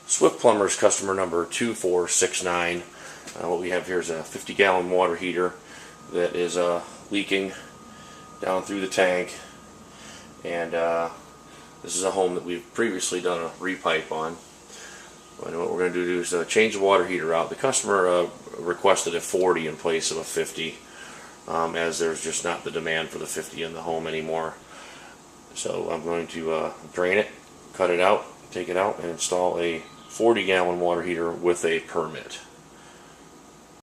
Swift Plumbers customer number 2469. What we have here is a 50-gallon water heater that is leaking down through the tank, and this is a home that we've previously done a repipe on. And what we're going to do is change the water heater out. The customer requested a 40 in place of a 50, as there's just not the demand for the 50 in the home anymore. So I'm going to drain it, cut it out, take it out, and install a 40-gallon water heater with a permit.